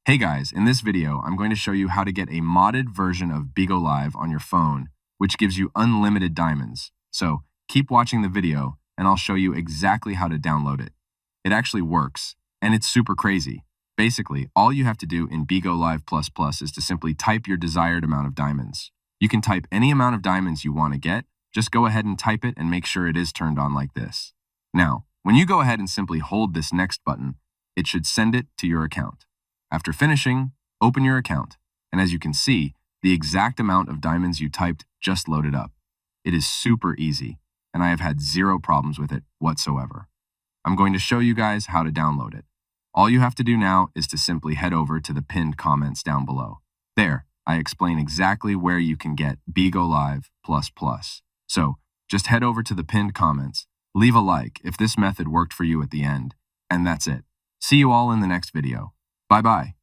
Hey guys, in this video, I'm going to show you how to get a modded version of Bigo Live on your phone, which gives you unlimited diamonds. So keep watching the video and I'll show you exactly how to download it. It actually works, and it's super crazy. Basically, all you have to do in Bigo Live Plus Plus is to simply type your desired amount of diamonds. You can type any amount of diamonds you want to get, just go ahead and type it and make sure it is turned on like this. Now, when you go ahead and simply hold this next button, it should send it to your account. After finishing, open your account, and as you can see, the exact amount of diamonds you typed just loaded up. It is super easy, and I have had zero problems with it whatsoever. I'm going to show you guys how to download it. All you have to do now is to simply head over to the pinned comments down below. There, I explain exactly where you can get Bigo Live Plus Plus. So, just head over to the pinned comments, leave a like if this method worked for you at the end, and that's it. See you all in the next video. Bye-bye.